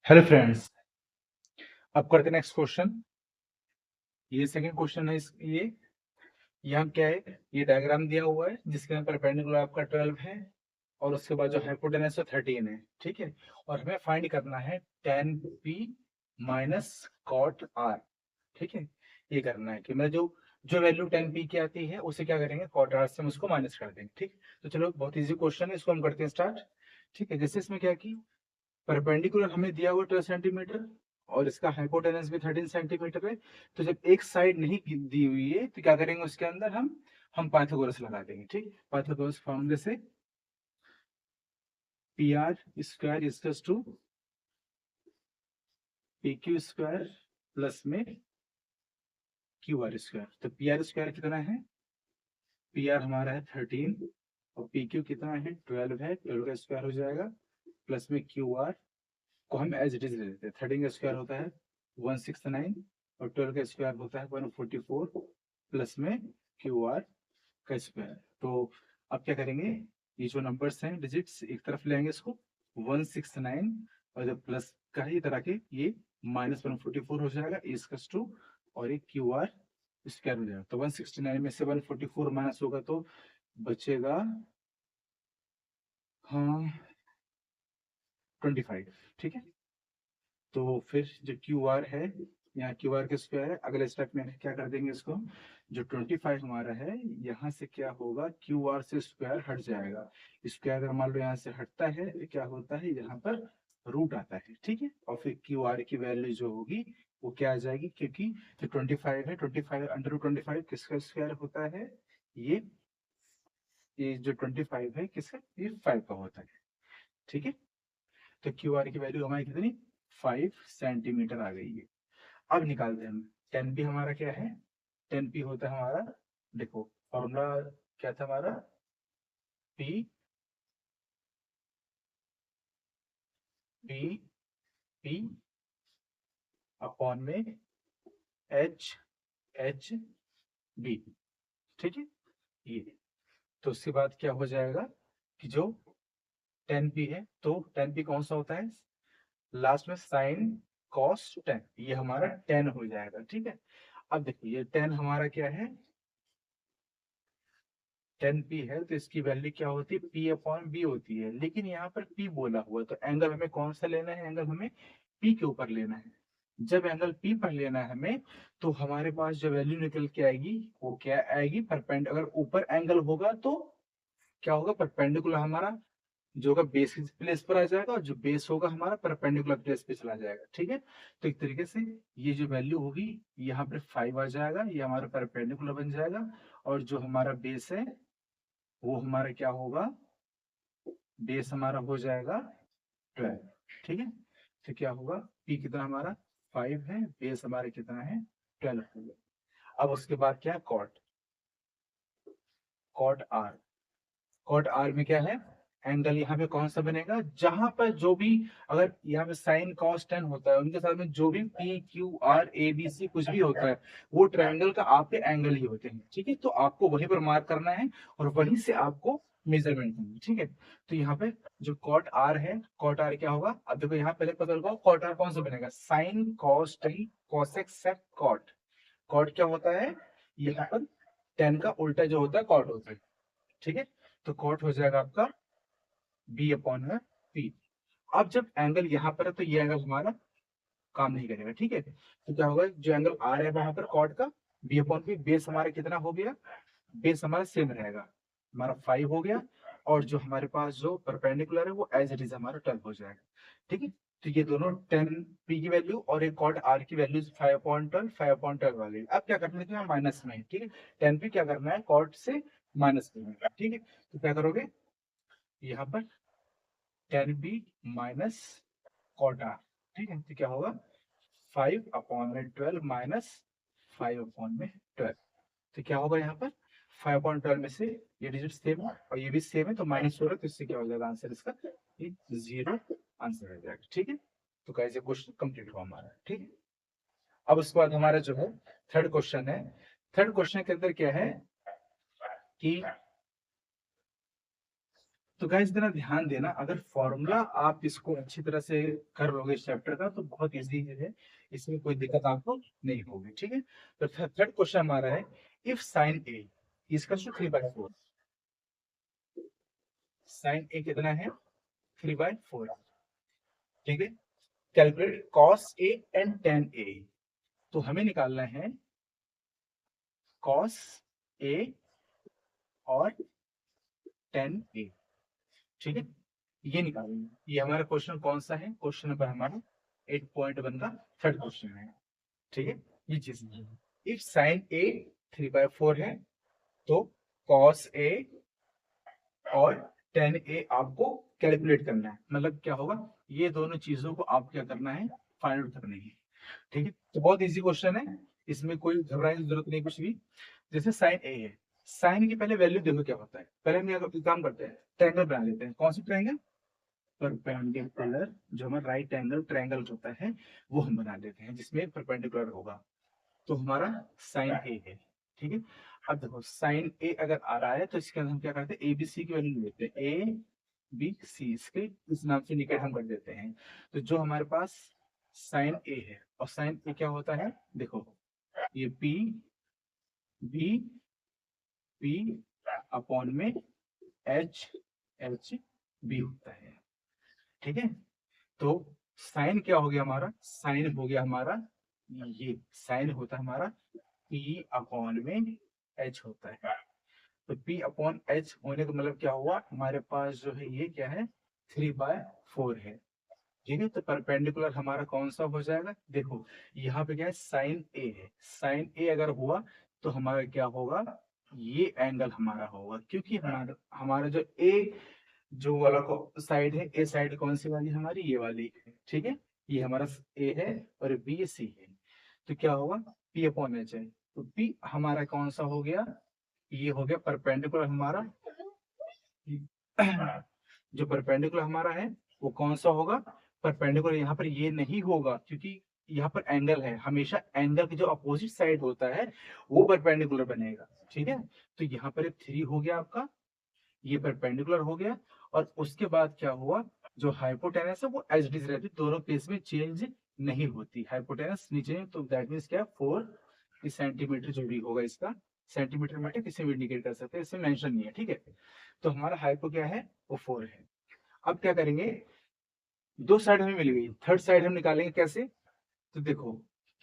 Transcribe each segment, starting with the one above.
Hello friends, अब करते हैं नेक्स्ट क्वेश्चन। ये सेकंड क्वेश्चन है। ये यहाँ क्या है, ये डायग्राम दिया हुआ है जिसके अंदर परपेंडिकुलर आपका 12 है और उसके बाद जो हाइपोटेनस है 13 है। ठीक है, और हमें फाइंड करना है tan p minus cot r। ठीक है, ये करना है कि मैं जो जो वैल्यू tan p की आती है उसे क्या करेंगे, कॉट r से हम उसको माइनस कर देंगे। ठीक, तो चलो बहुत इजी क्वेश्चन है, इसको हम करते हैं स्टार्ट। ठीक है, जैसे इसमें क्या की, परपेंडिकुलर हमें दिया हुआ 12 सेंटीमीटर और इसका हाइपोटेनस भी 13 सेंटीमीटर है। तो जब एक साइड नहीं दी हुई है तो क्या करेंगे, उसके अंदर हम पाइथागोरस लगा देंगे। ठीक, पाइथागोरस फॉर्मूले से P R square equals to P Q square plus में क्यू आर स्क्वायर। तो पी आर स्क्वायर कितना है, पी आर हमारा है 13 और पी क्यू कितना है 12 है, 12 का स्क्वायर हो जाएगा प्लस में क्यू आर को हम एज इट इज ले लेते हैं। 13 का स्क्वायर होता है 169 और 12 का स्क्वायर होता है 144 प्लस में क्यू आर का स्क्वायर। तो अब क्या करेंगे, ये जो नंबर्स हैं डिजिट्स एक तरफ ले आएंगे इसको 169 और जब प्लस का है इधर आके ये माइनस 144 हो जाएगा इसका टू और एक क्यू आर स्क्वायर हो जाएगा। तो 169 में से 144 माइनस होगा तो बचेगा हाँ 25। ठीक है, तो फिर जो क्यू आर है, यहाँ क्यू आर का स्क्वायर है, अगले स्टेप में क्या कर देंगे इसको, जो 25 हमारा है यहाँ से क्या होगा, क्यू आर से स्क्वायर हट जाएगा। स्क्वायर अगर मान लो यहाँ से हटता है तो क्या होता है, यहाँ पर रूट आता है। ठीक है, और फिर क्यू आर की वैल्यू जो होगी वो क्या आ जाएगी, क्योंकि जो 25 है 25 अंडर 25 किसका स्क्वायर होता है, ये ये जो 25 है किसका, ये 5 का होता है। ठीक है, तो क्यू आर की वैल्यू हमारी कितनी, 5 सेंटीमीटर आ गई है। अब निकालते हैं हम, टेन पी हमारा क्या है, टेन पी होता है हमारा, देखो फॉर्मूला क्या था हमारा, पी पी पी अपॉन में एच एच बी। ठीक है, ये तो उसके बाद क्या हो जाएगा कि जो टेन पी है तो टेन पी कौन सा होता है, लास्ट में साइन कॉस टेन, ये हमारा टेन हो जाएगा। ठीक है, अब देखिए ये टेन हमारा क्या है, टेन पी है तो इसकी वैल्यू क्या होती है, पी अपॉन बी होती है, लेकिन यहाँ पर पी बोला हुआ है तो एंगल हमें कौन सा लेना है, एंगल हमें पी के ऊपर लेना है। जब एंगल पी पर लेना है हमें तो हमारे पास जो वैल्यू निकल के आएगी वो क्या आएगी, परपेंड अगर ऊपर एंगल होगा तो क्या होगा, परपेंडिकुलर हमारा जो होगा बेस की प्लेस पर आ जाएगा और जो बेस होगा हमारा परपेंडिकुलर प्लेस पे चला जाएगा। ठीक है, तो एक तरीके से ये जो वैल्यू होगी यहाँ पे 5 आ जाएगा, ये हमारा परपेंडिकुलर बन जाएगा और जो हमारा बेस है वो हमारा क्या होगा, बेस हमारा हो जाएगा 12। ठीक है, तो क्या होगा, पी कितना हमारा 5 है, बेस हमारा कितना है 12 हो गया। अब उसके बाद क्या है, cot cot R, cot R में क्या है, एंगल यहाँ पे कौन सा बनेगा, जहां पर जो भी अगर यहाँ पे साइन कॉस टेन होता है उनके साथ में जो भी P Q R A B C कुछ भी होता है वो ट्रायंगल का आपके एंगल ही होते हैं। ठीक है, तो आपको वहीं पर मार्क करना है और वहीं से आपको मेजरमेंट करना है। ठीक है, तो यहाँ पे जो कॉट आर है, कॉट आर क्या होगा, अब देखो यहाँ पहले पता लगाओ कॉट आर कौन सा बनेगा, sine cos tan cosec sec cot. Cot क्या होता है, यहाँ पर टेन का उल्टा जो होता है कॉट होता है। ठीक है, तो कॉट हो जाएगा आपका बी अपॉन है पी। अब जब एंगल यहाँ पर है तो ये एंगल हमारा काम नहीं करेगा। ठीक है, तो क्या होगा, जो एंगल आ रहा है वहां पर कॉट का बी अपॉन पी, बेस हमारा कितना हो गया, बेस हमारा सेम रहेगा, हमारा 5 हो गया और जो हमारे पास जो परपेंडिकुलर है वो एज इट इज हमारा 12 हो जाएगा। ठीक है, तो ये दोनों 10 पी की वैल्यू और एक कॉट आर की वैल्यू 5/12 5/12 वाली। अब क्या करना है, माइनस में। ठीक है, 10 पी क्या करना है, कॉट से माइनस करना है। ठीक है, तो क्या करोगे, यहाँ पर 10 बी माइनस कॉट आर। ठीक है, तो क्या होगा 5/12 माइनस 5/12। तो क्या होगा यहाँ पर 5/12 में से ये डिजिट सेम है और ये भी सेम है तो माइनस हो रहा है, तो इससे क्या हो जाएगा आंसर इसका, ये 0 आंसर हो जाएगा। ठीक है, तो कैसे क्वेश्चन कंप्लीट हुआ हमारा। ठीक है, अब उसके बाद हमारा जो है थर्ड क्वेश्चन है। थर्ड क्वेश्चन के अंदर क्या है कि तो गाइस जरा ध्यान देना, अगर फॉर्मूला आप इसको अच्छी तरह से कर लोगे इस चैप्टर का तो बहुत इजी है, इसमें कोई दिक्कत आपको नहीं होगी। ठीक है, तो थर्ड क्वेश्चन हमारा है, इफ साइन ए इसका 3/4, साइन ए कितना है 3/4। ठीक है, calculate cos A and tan A, तो हमें निकालना है कॉस ए और टेन ए। ठीक है, ये निकालेंगे। ये हमारा क्वेश्चन कौन सा है, क्वेश्चन नंबर हमारा 8.1 का थर्ड क्वेश्चन है। ठीक है, ये चीज इफ साइन ए 3/4 है तो कॉस ए और टेन ए आपको कैलकुलेट करना है। मतलब क्या होगा, ये दोनों चीजों को आप क्या करना है, फाइंड आउट करनी है। ठीक है, तो बहुत इजी क्वेश्चन है, इसमें कोई घबराने की जरूरत नहीं कुछ भी। जैसे साइन ए है, साइन की पहले वैल्यू देखो क्या होता है। पहले हम यहाँ काम करते हैं, ट्रायंगल बना लेते हैं। कौन सा ट्रायंगल, परपेंडिकुलर, जो हमारा राइट एंगल ट्रायंगल होता है वो हम बना लेते हैं जिसमें परपेंडिकुलर होगा। तो हमारा साइन ए है। ठीक है, अब देखो साइन ए अगर आ रहा है तो इसके अंदर हम क्या करते हैं, ए बी सी की वैल्यू लेते हैं, ए बी सी इसके इस नाम से इंडिकेट हम कर देते हैं। तो जो हमारे पास साइन ए है, और साइन ए क्या होता है देखो, ये पी बी पी अपॉन में एच एच बी होता है। ठीक है, तो साइन क्या हो गया हमारा, साइन हो गया हमारा, ये साइन होता है हमारा पी अपॉन में एच होता है। तो पी अपॉन एच होने का मतलब क्या हुआ, हमारे पास जो है ये क्या है 3/4 है। ठीक है, तो परपेंडिकुलर हमारा कौन सा हो जाएगा, देखो यहाँ पे क्या है साइन ए है, साइन ए अगर हुआ तो हमारा क्या होगा, ये एंगल हमारा होगा, क्योंकि हमारा हमारा जो ए जो वाला साइड है, ए साइड कौन सी वाली हमारी, ये वाली है। ठीक है, ये हमारा ए है और बी सी है, तो क्या होगा पी अपॉन एच है। तो पी हमारा कौन सा हो गया, ये हो गया परपेंडिकुलर हमारा। जो परपेंडिकुलर हमारा है वो कौन सा होगा, परपेंडिकुलर यहाँ पर ये नहीं होगा क्योंकि यहाँ पर एंगल है, हमेशा एंगल की जो अपोजिट साइड होता है वो परपेंडिकुलर बनेगा। ठीक है, तो यहाँ पर 3 हो गया आपका, ये परपेंडिकुलर हो गया। और उसके बाद क्या हुआ, जो हाइपोटेनस है वो एज इट इज रहती, दोनों केस में चेंज नहीं होती। हाइपोटेनस नीचे तो दैट मीन्स क्या 4 सेंटीमीटर जो भी होगा इसका, सेंटीमीटर मीटर किसी भी इंडिकेट कर सकते हैं, इसमें मेंशन नहीं है। ठीक है, तो हमारा हाइपो क्या है वो 4 है। अब क्या करेंगे, दो साइड हमें मिल गई, थर्ड साइड हम निकालेंगे कैसे, तो देखो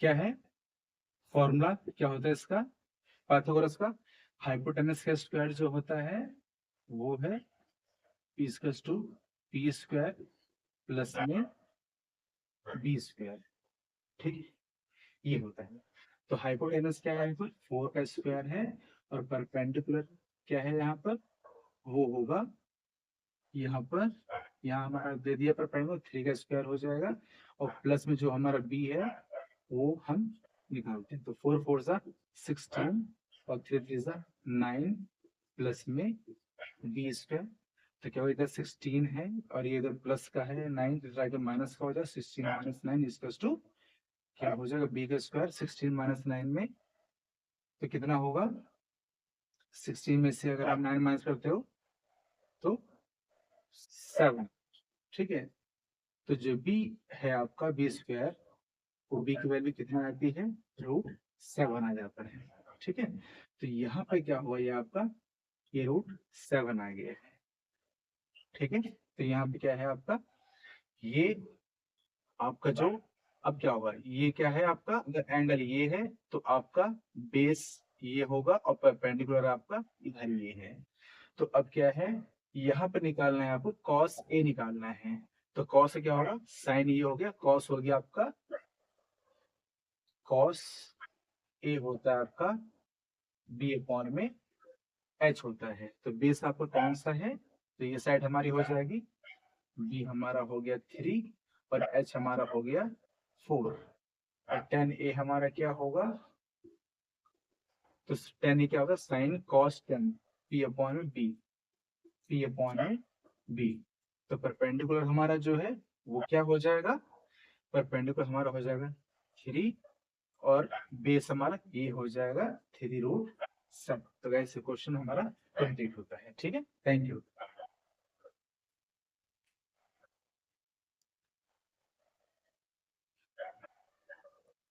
क्या है फॉर्मूला, क्या होता है इसका पाइथागोरस का, हाइपोटेनस का स्क्वायर जो होता है वो है P square two P square plus में बी स्क्वायर। ठीक है, ये होता है। तो हाइपोटेनस क्या है, 4 का स्क्वायर है, और परपेंडिकुलर क्या है यहाँ पर, वो होगा यहाँ पर, यहाँ हमारा दे दिया परपेंडिकुलर 3 का स्क्वायर हो जाएगा, और प्लस में जो हमारा बी है वो हम निकालते हैं। तो 4 4 जा 16 और 3 3 जा 9 प्लस में बी स्क्वायर। तो क्या हो, इधर 16 है और ये इधर प्लस का है 9, तो इधर माइनस का हो जाए 16 माइनस 9 इक्वल्स टू क्या हो जाएगा बी का स्क्वायर। 16 माइनस 9 में तो कितना होगा, 16 में से अगर आप 9 माइनस करते हो तो 7। ठीक है, तो जो बी है आपका बी स्क्वायर, वो बी की वैल्यू कितना आती है, √7 आ जाता है। ठीक है, तो यहाँ पे क्या हुआ, ये आपका ये √7 आ गया है। ठीक है, तो यहाँ पे क्या है आपका, ये आपका जो अब क्या होगा, ये क्या है आपका, अगर एंगल ये है तो आपका बेस ये होगा और परपेंडिकुलर आपका इधर ये है। तो अब क्या है, यहाँ पे निकालना है आपको कॉस ए निकालना है। तो कॉस से क्या होगा, साइन ये हो गया, कॉस हो गया आपका, कॉस ए होता है आपका बी अपॉन में एच होता है। तो बेस आपका कौन सा है, तो ये साइड हमारी हो जाएगी, बी हमारा हो गया 3 और एच हमारा हो गया 4, और टेन ए हमारा क्या होगा, तो टेन ए क्या होगा साइन कॉस 10 पी अपॉन में बी, पी अपॉन में बी। तो परपेंडिकुलर हमारा जो है वो क्या हो जाएगा, परपेंडिकुलर हमारा हो जाएगा 3 और बेस हमारा ये हो जाएगा 3√7। तो गाइस क्वेश्चन हमारा कंप्लीट होता है। ठीक है, थैंक यू।